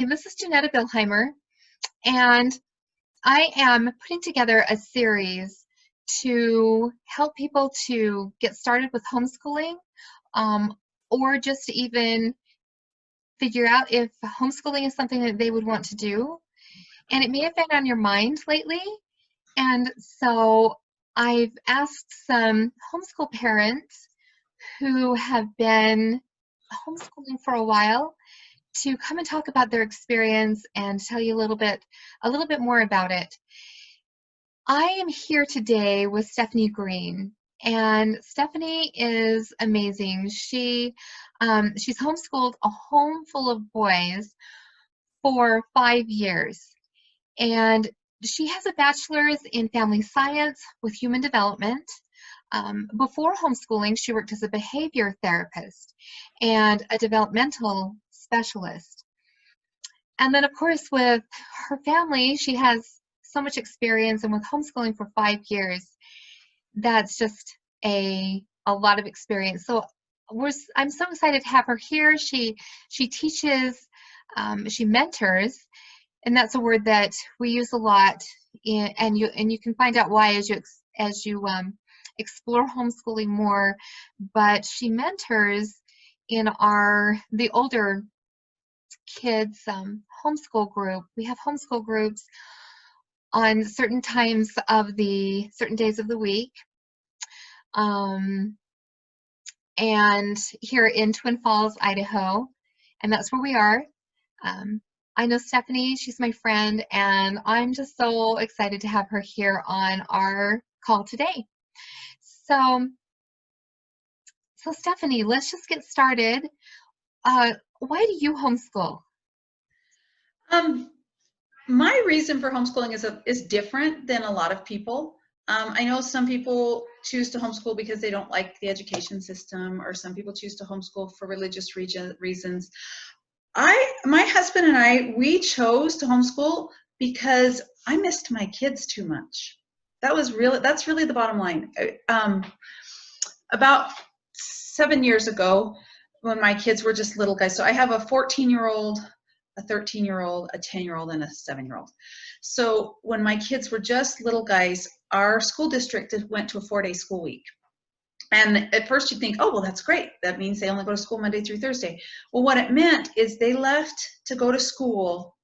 This is Jennetta Billhimer, and I am putting together a series to help people to get started with homeschooling, um, or just to even figure out if homeschooling is something that they would want to do. And it may have been on your mind lately, and so I've asked some homeschool parents who have been homeschooling for a while to come and talk about their experience and tell you a little bit more about it. I am here today with Stephanie Green, and Stephanie is amazing. She's homeschooled a home full of boys for 5 years, and she has a bachelor's in family science with human development. Before homeschooling, she worked as a behavior therapist and a developmental specialist. And then, of course, with her family, she has so much experience, and with homeschooling for 5 years, that's just a lot of experience. So I'm so excited to have her here. She teaches, she mentors, and that's a word that we use a lot. And you can find out why as you explore homeschooling more. But she mentors in the older kids homeschool group. We have homeschool groups on certain days of the week, and here in Twin Falls, Idaho, and that's where we are. I know Stephanie, she's my friend, and I'm just so excited to have her here on our call today. So Stephanie, let's just get started. Why do you homeschool? My reason for homeschooling is different than a lot of people. I know some people choose to homeschool because they don't like the education system, or some people choose to homeschool for religious reasons. My husband and I, we chose to homeschool because I missed my kids too much. That's really the bottom line. About 7 years ago, when my kids were just little guys, so I have a 14-year-old, a 13-year-old, a 10-year-old, and a 7-year-old. So when my kids were just little guys, our school district went to a 4-day school week. And at first you'd think, oh, well, that's great. That means they only go to school Monday through Thursday. Well, what it meant is they left to go to school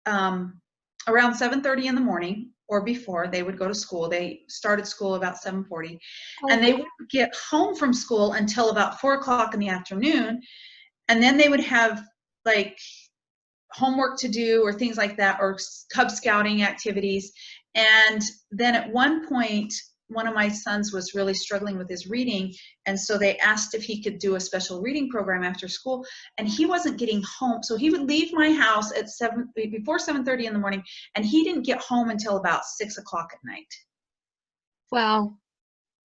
around 7:30 in the morning, or before they would go to school. They started school about 7:40, and they wouldn't get home from school until about 4 o'clock in the afternoon. And then they would have like homework to do or things like that, or Cub Scouting activities. And then at one point, one of my sons was really struggling with his reading, and so they asked if he could do a special reading program after school, and he wasn't getting home. So he would leave my house at before 7:30 in the morning, and he didn't get home until about 6 o'clock at night. Wow.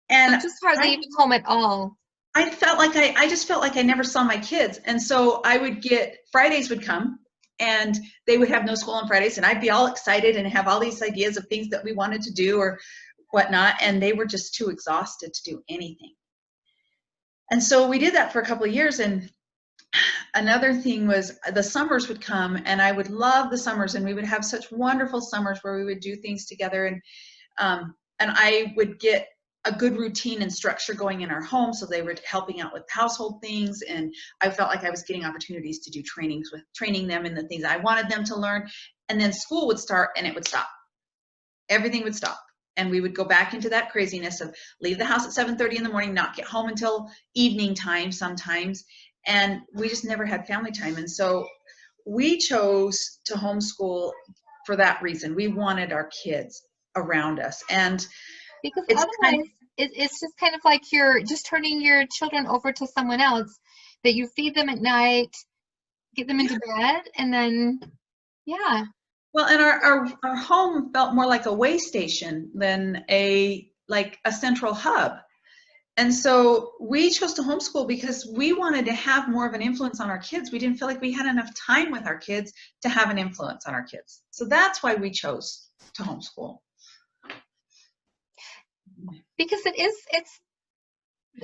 And so just hardly even home at all. I just felt like I never saw my kids. And so Fridays would come, and they would have no school on Fridays, and I'd be all excited and have all these ideas of things that we wanted to do or whatnot, and they were just too exhausted to do anything. And so we did that for a couple of years. And another thing was the summers would come, and I would love the summers, and we would have such wonderful summers where we would do things together, and I would get a good routine and structure going in our home. So they were helping out with household things, and I felt like I was getting opportunities to do training them in the things I wanted them to learn. And then school would start, and it would stop. Everything would stop. And we would go back into that craziness of leave the house at 7:30 in the morning, not get home until evening time sometimes. And we just never had family time. And so we chose to homeschool for that reason. We wanted our kids around us. And because otherwise, it's just kind of like you're just turning your children over to someone else, that you feed them at night, get them into bed, and then, yeah. Well, and our home felt more like a way station than a central hub. And so we chose to homeschool because we wanted to have more of an influence on our kids. We didn't feel like we had enough time with our kids to have an influence on our kids. So that's why we chose to homeschool. Because it's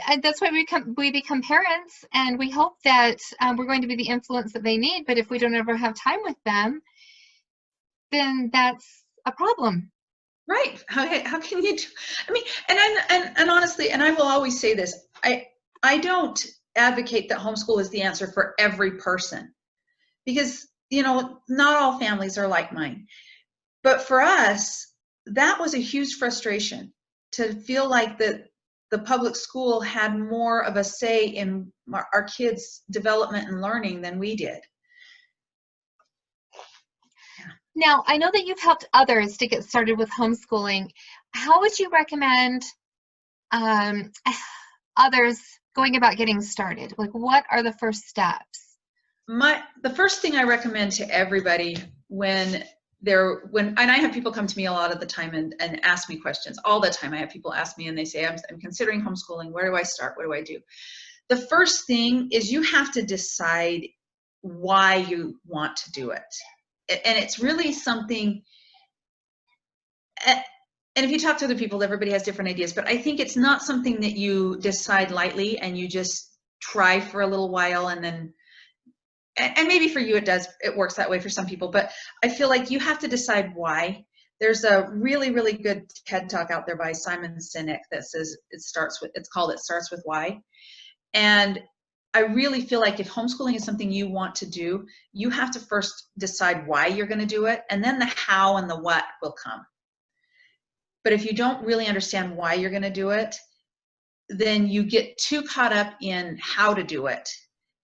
And that's why we become parents, and we hope that we're going to be the influence that they need. But if we don't ever have time with them, then that's a problem. Right. How can you do, I mean, and honestly, and I will always say this, I don't advocate that homeschool is the answer for every person, because, you know, not all families are like mine. But for us, that was a huge frustration, to feel like that the public school had more of a say in our kids' development and learning than we did. Now, I know that you've helped others to get started with homeschooling. How would you recommend um, others going about getting started? Like, what are the first steps? The first thing I recommend to everybody when and I have people come to me a lot of the time and ask me questions all the time. I have people ask me and they say, I'm considering homeschooling. Where do I start? What do I do? The first thing is you have to decide why you want to do it. And it's really something, and if you talk to other people, everybody has different ideas, but I think it's not something that you decide lightly and you just try for a little while and then, and maybe for you it works that way for some people, but I feel like you have to decide why. There's a really, really good TED Talk out there by Simon Sinek that says it starts with why. And I really feel like if homeschooling is something you want to do, you have to first decide why you're going to do it, and then the how and the what will come. But if you don't really understand why you're going to do it, then you get too caught up in how to do it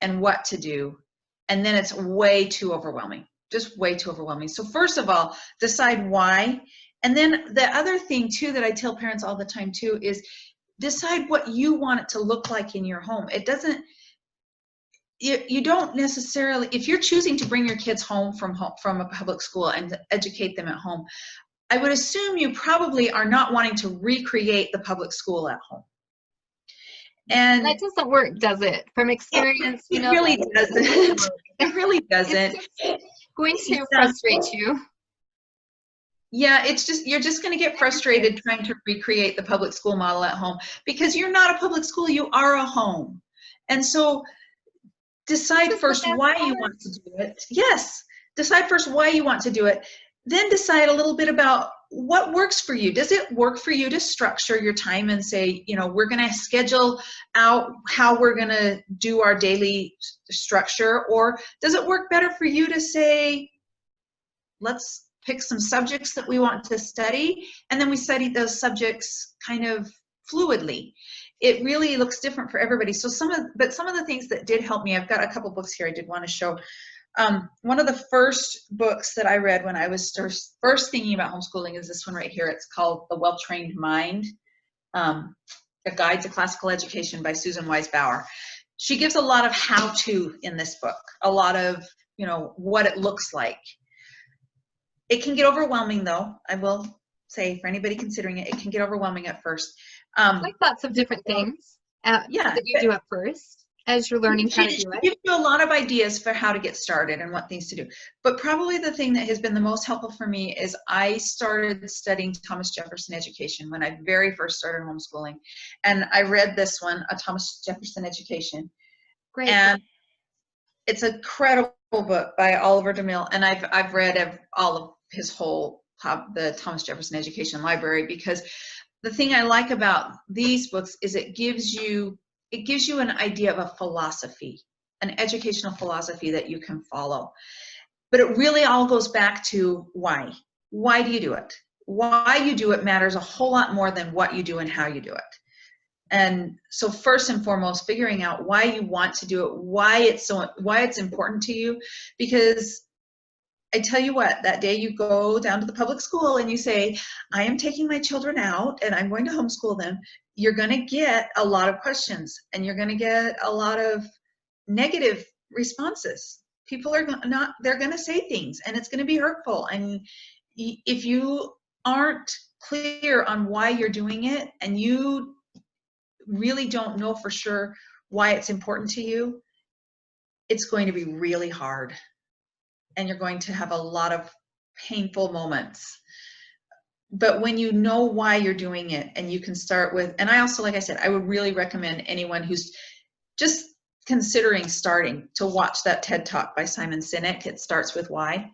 and what to do, and then it's way too overwhelming, just way too overwhelming. So first of all, decide why. And then the other thing too that I tell parents all the time too is decide what you want it to look like in your home. It doesn't, you don't necessarily, if you're choosing to bring your kids home from a public school and to educate them at home, I would assume you probably are not wanting to recreate the public school at home. And that doesn't work, does it? From experience, it really doesn't. It really doesn't. It's going to frustrate you. Yeah, it's just, you're just going to get frustrated trying to recreate the public school model at home, because you're not a public school, you are a home. And so decide first why you want to do it. Yes, decide first why you want to do it. Then decide a little bit about what works for you. Does it work for you to structure your time and say, you know, we're going to schedule out how we're going to do our daily structure? Or does it work better for you to say, let's pick some subjects that we want to study, and then we study those subjects kind of fluidly? It really looks different for everybody. So some of the things that did help me, I've got a couple books here I did want to show. One of the first books that I read when I was first thinking about homeschooling is this one right here. It's called The Well-Trained Mind, A Guide to Classical Education by Susan Wise Bauer. She gives a lot of how-to in this book, a lot of, you know, what it looks like. It can get overwhelming, though. I will say, for anybody considering it, it can get overwhelming at first. Like lots of different things that you do at first as you're learning how to do it. It gives you a lot of ideas for how to get started and what things to do. But probably the thing that has been the most helpful for me is I started studying Thomas Jefferson education when I very first started homeschooling. And I read this one, A Thomas Jefferson Education. Great. And it's a credible book by Oliver DeMille. And I've read all of his whole, the Thomas Jefferson Education Library, because the thing I like about these books is it gives you an idea of a philosophy, an educational philosophy that you can follow. But it really all goes back to why. Why do you do it? Why you do it matters a whole lot more than what you do and how you do it. And so first and foremost, figuring out why you want to do it, why it's important to you. Because I tell you what, that day you go down to the public school and you say, I am taking my children out and I'm going to homeschool them, you're going to get a lot of questions and you're going to get a lot of negative responses. People are they're going to say things and it's going to be hurtful. And if you aren't clear on why you're doing it and you really don't know for sure why it's important to you, it's going to be really hard. And you're going to have a lot of painful moments but when you know why you're doing it, and you can start with, and I also, like I said, I would really recommend anyone who's just considering starting to watch that TED Talk by Simon Sinek. It starts with why,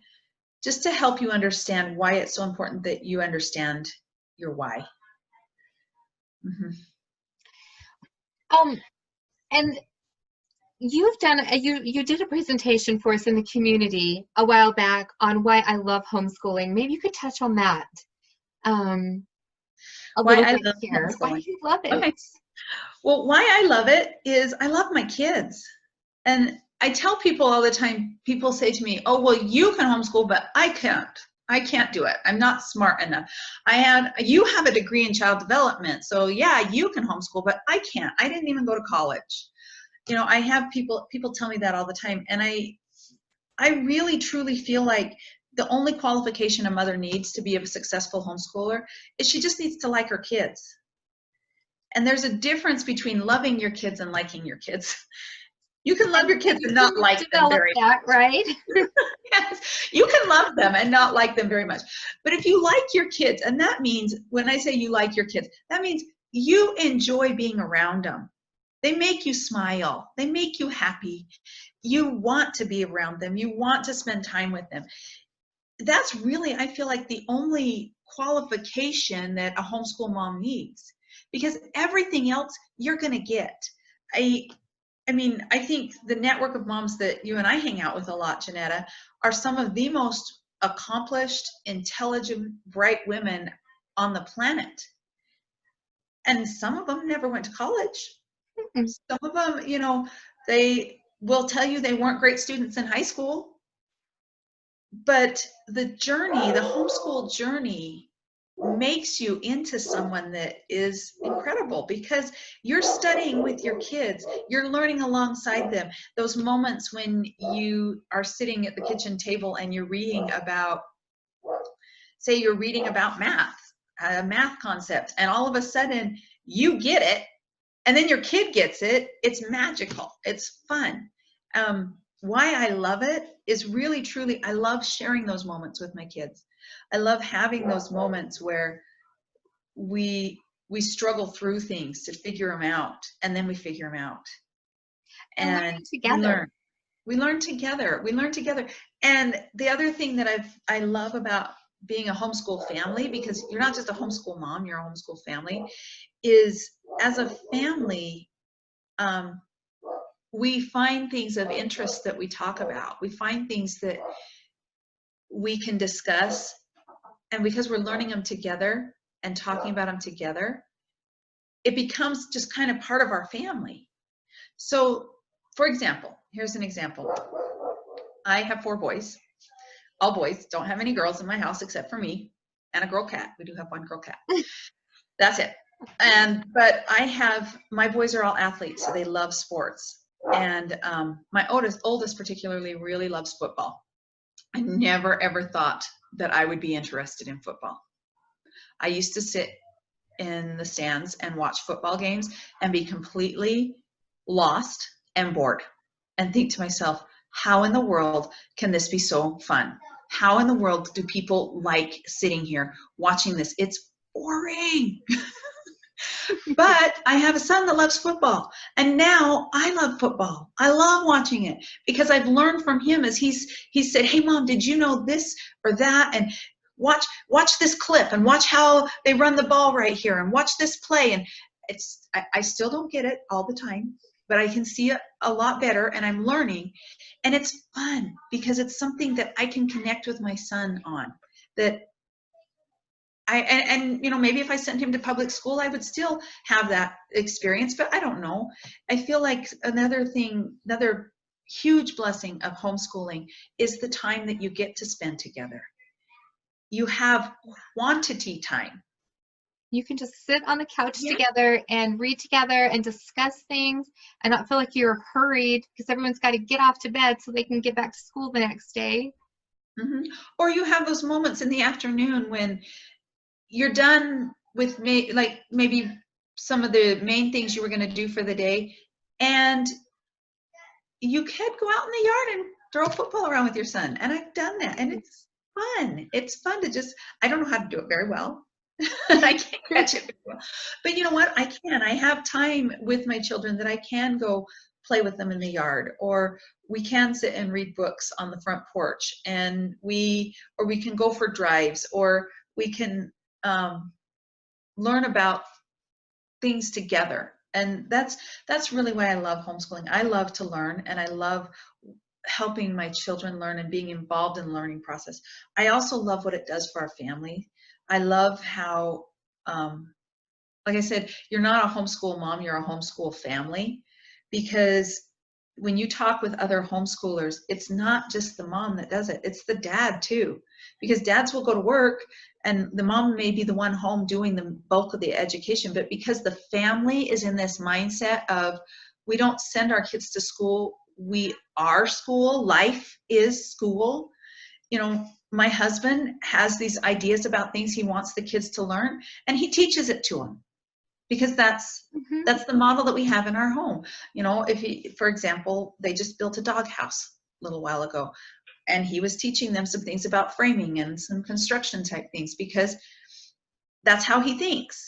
just to help you understand why it's so important that you understand your why. Mm-hmm. And you've done you did a presentation for us in the community a while back on why I love homeschooling. Maybe you could touch on that a Why little I bit love here. Why homeschooling. do you love it? Okay. Well, why I love it is I love my kids. And I tell people all the time, people say to me, oh, well, you can homeschool, but I can't. I can't do it. I'm not smart enough. You have a degree in child development. So yeah, you can homeschool, but I can't. I didn't even go to college. You know, I have people tell me that all the time. And I really truly feel like the only qualification a mother needs to be a successful homeschooler is she just needs to like her kids. And there's a difference between loving your kids and liking your kids. You can love your kids You and can not like them develop very that, right? much. Yes, you can love them and not like them very much. But if you like your kids, and that means, when I say you like your kids, that means you enjoy being around them. They make you smile. They make you happy. You want to be around them. You want to spend time with them. That's really, I feel like, the only qualification that a homeschool mom needs, because everything else you're going to get. I mean, I think the network of moms that you and I hang out with a lot, Jennetta, are some of the most accomplished, intelligent, bright women on the planet. And some of them never went to college. Some of them, you know, they will tell you they weren't great students in high school. But the journey, the homeschool journey, makes you into someone that is incredible, because you're studying with your kids, you're learning alongside them. Those moments when you are sitting at the kitchen table and you're reading about, say you're reading about math, a math concept, and all of a sudden you get it, and then your kid gets it. It's magical. It's fun. Why I love it is really, truly, I love sharing those moments with my kids. I love having those moments where we struggle through things to figure them out, and then we figure them out, And learning and together. we learn together. We learn together. And the other thing that I love about being a homeschool family, because you're not just a homeschool mom, you're a homeschool family, is as a family, we find things of interest that we talk about. We find things that we can discuss, and because we're learning them together and talking about them together, it becomes just kind of part of our family. So, for example, here's an example. I have 4 boys, all boys, don't have any girls in my house except for me and a girl cat. We do have 1 girl cat. That's it. But my boys are all athletes, so they love sports. And my oldest particularly really loves football. I never ever thought that I would be interested in football. I used to sit in the stands and watch football games and be completely lost and bored, and think to myself, how in the world can this be so fun? How in the world do people like sitting here watching this? It's boring. But I have a son that loves football, and now I love football. I love watching it because I've learned from him as he said, hey mom, did you know this or that? And watch this clip, and watch how they run the ball right here, and watch this play. And I still don't get it all the time, but I can see it a lot better, and I'm learning. And it's fun because it's something that I can connect with my son on, that and you know, maybe if I sent him to public school, I would still have that experience, but I don't know. I feel like another huge blessing of homeschooling is the time that you get to spend together. You have quantity time. You can just sit on the couch Yeah. together and read together and discuss things and not feel like you're hurried because everyone's got to get off to bed so they can get back to school the next day. Mm-hmm. Or you have those moments in the afternoon when you're done with like maybe some of the main things you were going to do for the day, and you could go out in the yard and throw a football around with your son. And I've done that, and it's fun. It's fun to just, I don't know how to do it very well. I can't catch it very well. But you know what? I can. I have time with my children that I can go play with them in the yard, or we can sit and read books on the front porch, and we can go for drives, or we can learn about things together. And that's really why I love homeschooling. I love to learn, and I love helping my children learn and being involved in the learning process. I also love what it does for our family. I love how, like I said, you're not a homeschool mom, you're a homeschool family, because when you talk with other homeschoolers, it's not just the mom that does it, it's the dad too. Because dads will go to work and the mom may be the one home doing the bulk of the education, but because the family is in this mindset of, we don't send our kids to school, we are school, life is school. You know, my husband has these ideas about things he wants the kids to learn, and he teaches it to them, because that's the model that we have in our home. You know, if he, for example, they just built a doghouse a little while ago, and he was teaching them some things about framing and some construction type things, because that's how he thinks.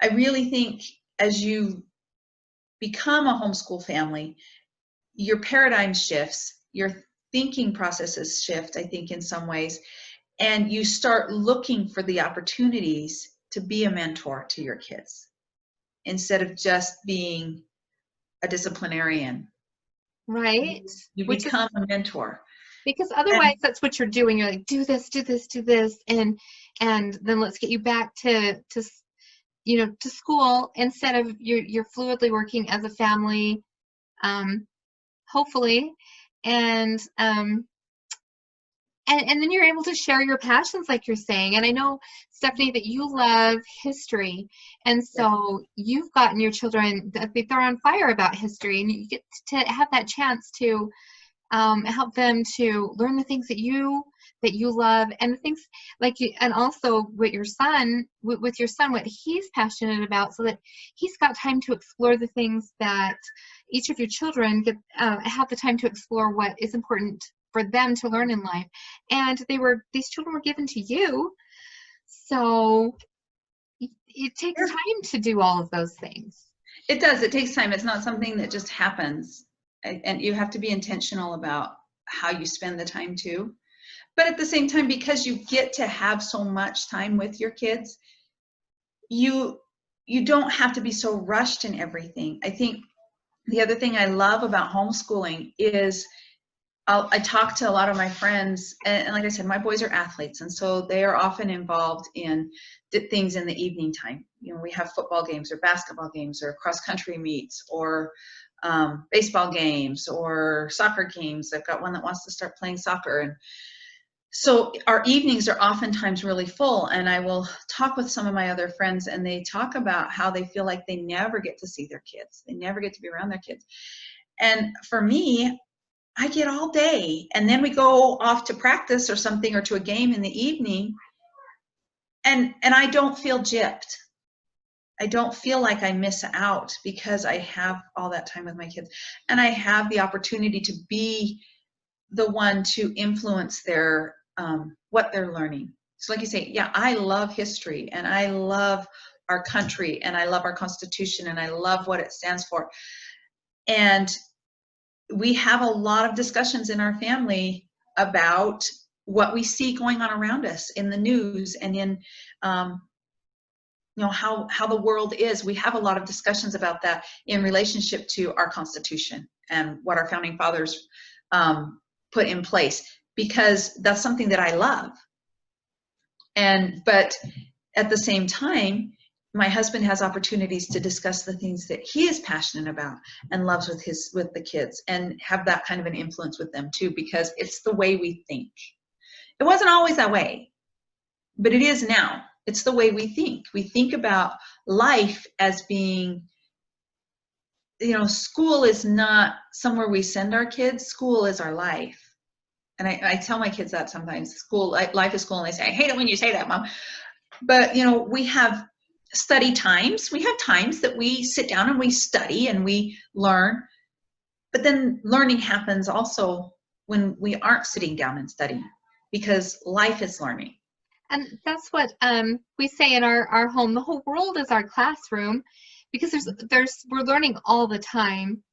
I really think as you become a homeschool family, your paradigm shifts, your thinking processes shift, I think, in some ways, and you start looking for the opportunities to be a mentor to your kids instead of just being a disciplinarian. Right. You Which is, become a mentor. because And otherwise that's what you're doing. You're like, do this, do this, do this, and then let's get you back to to school, instead of you're fluidly working as a family, hopefully, and and then you're able to share your passions, like you're saying. And I know, Stephanie, that you love history, and so you've gotten your children, they're on fire about history, and you get to have that chance to help them to learn the things that you love, and the things like you, and also with your son, what he's passionate about, so that he's got time to explore the things that each of your children get, have the time to explore what is important for them to learn in life. And these children were given to you, so it takes time to do all of those things. it does. It takes time. It's not something that just happens. And you have to be intentional about how you spend the time too. But at the same time, because you get to have so much time with your kids, you don't have to be so rushed in everything. I think the other thing I love about homeschooling is I talk to a lot of my friends, and like I said, my boys are athletes, and so they are often involved in things in the evening time. You know, we have football games or basketball games or cross country meets or baseball games or soccer games. I've got one that wants to start playing soccer, and so our evenings are oftentimes really full. And I will talk with some of my other friends, and they talk about how they feel like they never get to see their kids. They never get to be around their kids. And for me, I get all day, and then we go off to practice or something, or to a game in the evening, and I don't feel gypped. I don't feel like I miss out, because I have all that time with my kids, and I have the opportunity to be the one to influence their what they're learning. So like you say, yeah, I love history, and I love our country, and I love our Constitution, and I love what it stands for. And we have a lot of discussions in our family about what we see going on around us in the news, and in you know, how the world is. We have a lot of discussions about that in relationship to our Constitution and what our founding fathers put in place, because that's something that I love. But at the same time, my husband has opportunities to discuss the things that he is passionate about and loves with the kids, and have that kind of an influence with them too, because it's the way we think. It wasn't always that way, but it is now. It's the way we think. We think about life as being, you know, school is not somewhere we send our kids. School is our life. And I tell my kids that sometimes. School, life is school, and they say, I hate it when you say that, Mom. But, you know, we have study times. We have times that we sit down and we study and we learn. But then learning happens also when we aren't sitting down and studying, because life is learning. And that's what we say in our home. The whole world is our classroom, because we're learning all the time.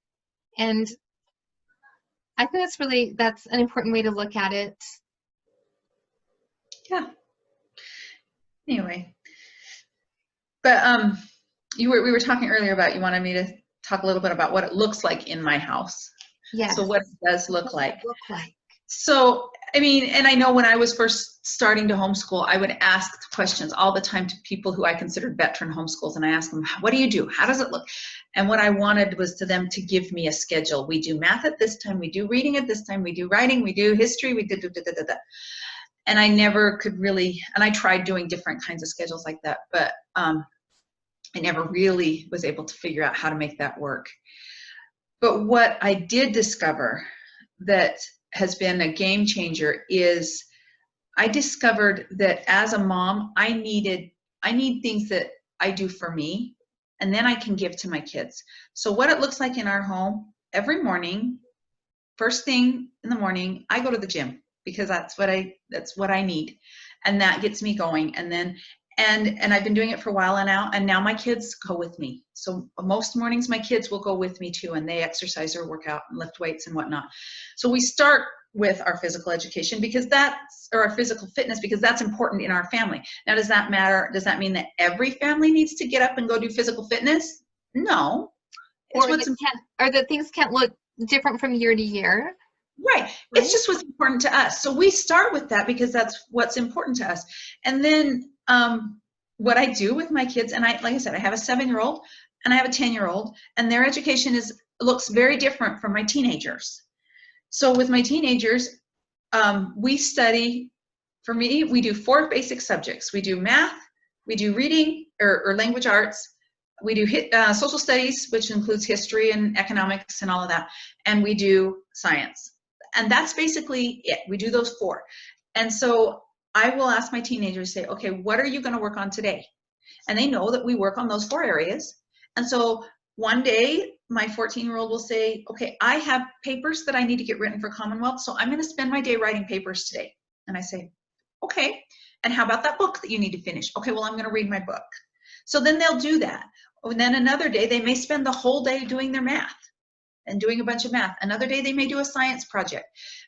And I think that's an important way to look at it. Yeah. Anyway, but we were talking earlier about, you wanted me to talk a little bit about what it looks like in my house. Yes. So what it does look What like. does it look like? So, I mean, and I know when I was first starting to homeschool, I would ask questions all the time to people who I considered veteran homeschools, and I asked them, what do you do? How does it look? And what I wanted was to them to give me a schedule. We do math at this time, we do reading at this time, we do writing, we do history, we do da. And I never could really, and I tried doing different kinds of schedules like that, but I never really was able to figure out how to make that work. But what I did discover that has been a game changer is I discovered that as a mom, I need things that I do for me, and then I can give to my kids. So what it looks like in our home, every morning, first thing in the morning, I go to the gym, because that's what I need, and that gets me going. And then and I've been doing it for a while now, and now my kids go with me. So most mornings my kids will go with me too, and they exercise or work out and lift weights and whatnot. So we start with our physical education, or our physical fitness, because that's important in our family. Now, does that matter? Does that mean that every family needs to get up and go do physical fitness? No. Or that things can't look different from year to year. Right. It's just what's important to us. So we start with that because that's what's important to us. And then what I do with my kids, and like I said, I have a 7-year-old and I have a 10-year-old, and their education looks very different from my teenagers. So with my teenagers, we study, for me, we do 4 basic subjects. We do math, we do reading or language arts, we do social studies, which includes history and economics and all of that, and we do science. And that's basically it. We do those 4. And so I will ask my teenagers, say, okay, what are you going to work on today? And they know that we work on those 4 areas. And so one day, my 14-year-old will say, okay, I have papers that I need to get written for Commonwealth, so I'm going to spend my day writing papers today. And I say, okay, and how about that book that you need to finish? Okay, well, I'm going to read my book. So then they'll do that. And then another day, they may spend the whole day doing their math and doing a bunch of math. Another day, they may do a science project.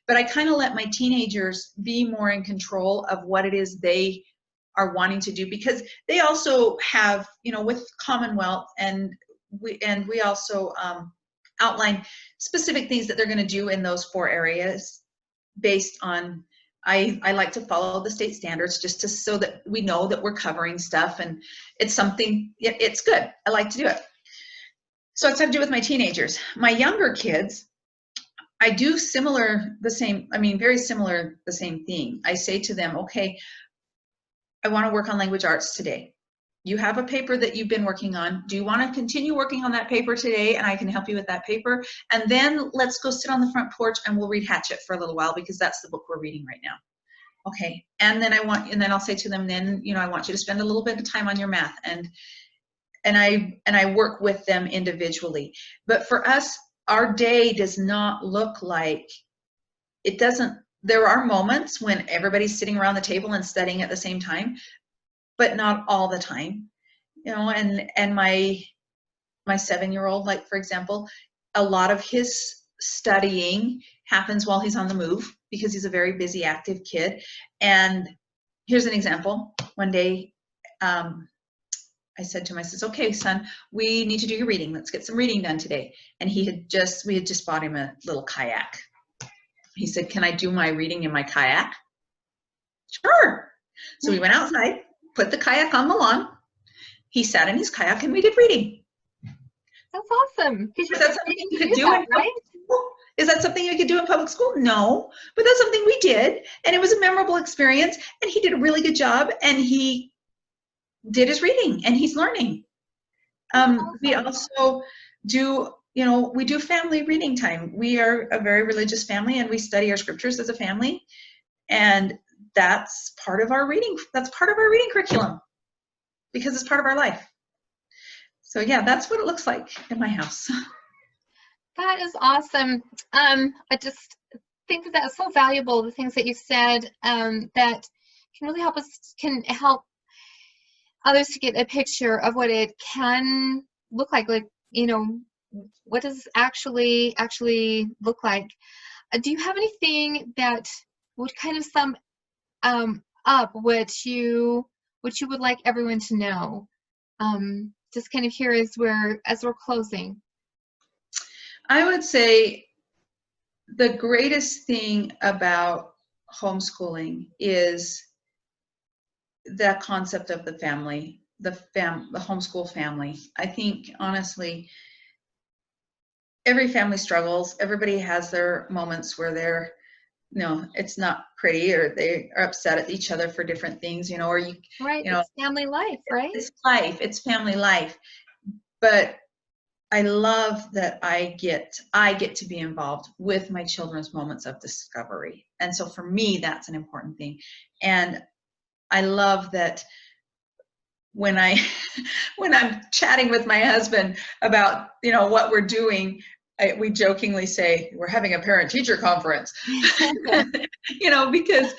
But I kind of let my teenagers be more in control of what it is they are wanting to do, because they also have, with Commonwealth, and we also outline specific things that they're going to do in those 4 areas based on, I like to follow the state standards just so that we know that we're covering stuff, and it's something, it's good. I like to do it. So it's what I do with my teenagers. My younger kids, I do very similar, the same thing. I say to them, okay, I want to work on language arts today. You have a paper that you've been working on. Do you want to continue working on that paper today? And I can help you with that paper. And then let's go sit on the front porch and we'll read Hatchet for a little while, because that's the book we're reading right now. Okay. And then I'll say to them, then, I want you to spend a little bit of time on your math. And I work with them individually. But for us, our day does not look like, it doesn't, there are moments when everybody's sitting around the table and studying at the same time, but not all the time, and my 7-year-old, like, for example, a lot of his studying happens while he's on the move, because he's a very busy, active kid. And here's an example. One day, I said to him, I says, okay, son, we need to do your reading. Let's get some reading done today. And we had just bought him a little kayak. He said, can I do my reading in my kayak? Sure. So we went outside, put the kayak on the lawn. He sat in his kayak and we did reading. That's awesome. Is that something you could do in public school? Is that something you could do in public school? No, but that's something we did. And it was a memorable experience. And he did a really good job. And he did his reading and he's learning. We also do, we do family reading time. We are a very religious family and we study our scriptures as a family. And that's part of our reading. That's part of our reading curriculum, because it's part of our life. So yeah, that's what it looks like in my house. That is awesome. I just think that that's so valuable, the things that you said, that can really help us, can help others to get a picture of what it can look like, what does actually look like. Do you have anything that would kind of sum up what you would like everyone to know? Just kind of here as we're closing. I would say the greatest thing about homeschooling is the concept of the family, the homeschool family. I think honestly, every family struggles. Everybody has their moments where they're, it's not pretty, or they are upset at each other for different things, or Right, it's family life, right? It's life, it's family life. But I love that I get to be involved with my children's moments of discovery. And so for me, that's an important thing. And I love that when I'm chatting with my husband about, what we're doing, we jokingly say we're having a parent-teacher conference, because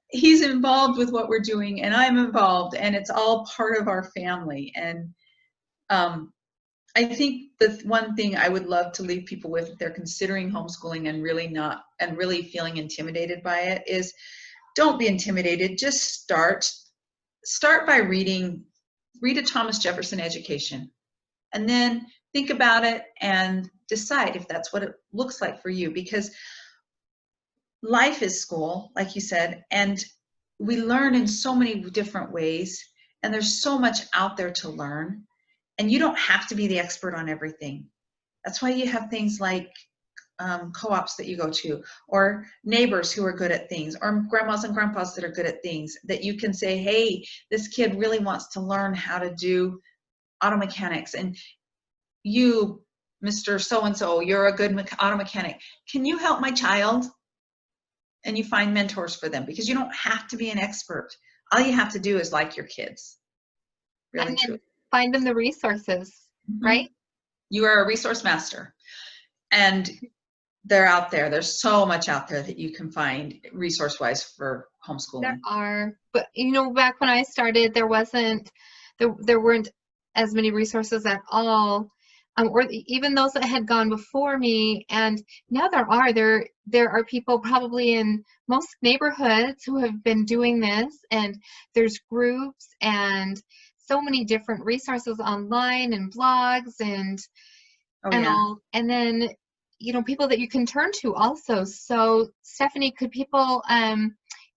he's involved with what we're doing and I'm involved, and it's all part of our family. And I think the one thing I would love to leave people with, if they're considering homeschooling and really feeling intimidated by it, is don't be intimidated. Just start by read a Thomas Jefferson Education, and then think about it and decide if that's what it looks like for you, because life is school, like you said, and we learn in so many different ways, and there's so much out there to learn, and you don't have to be the expert on everything. That's why you have things like co-ops that you go to, or neighbors who are good at things, or grandmas and grandpas that are good at things, that you can say, hey, this kid really wants to learn how to do auto mechanics, and you, Mr. So-and-so, you're a good auto mechanic. Can you help my child? And you find mentors for them, because you don't have to be an expert. All you have to do is like your kids. Really, truly. Find them the resources, right? You are a resource master. And they're out there. There's so much out there that you can find resource-wise for homeschooling. There are, but back when I started, there weren't as many resources at all, or even those that had gone before me. And now there are people probably in most neighborhoods who have been doing this, and there's groups and so many different resources online and blogs and all, and then people that you can turn to also. So Stephanie, could people,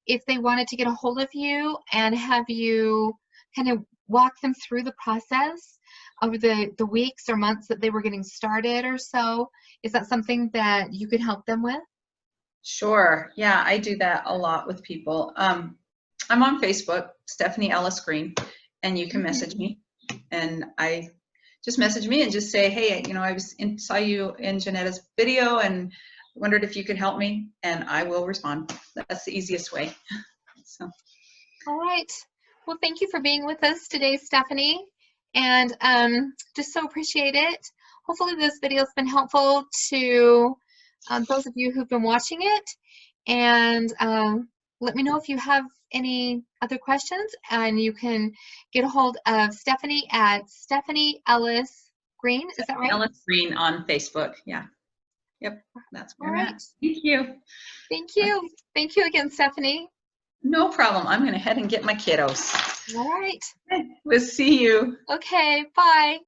if they wanted to get a hold of you and have you kind of walk them through the process over the weeks or months that they were getting started or so, is that something that you could help them with? Sure. Yeah, I do that a lot with people. I'm on Facebook, Stephanie Ellis Green, and you can message me, and just message me and just say, hey, saw you in Jennetta's video and wondered if you could help me, and I will respond. That's the easiest way. So. All right. Well, thank you for being with us today, Stephanie, and just so appreciate it. Hopefully this video has been helpful to those of you who've been watching it, and let me know if you have any other questions, and you can get a hold of Stephanie at Stephanie Ellis Green. Is that right? Ellis Green on Facebook. Yeah. Yep. That's where I'm at. Thank you. Thank you. Thank you again, Stephanie. No problem. I'm going to head and get my kiddos. All right. We'll see you. Okay. Bye.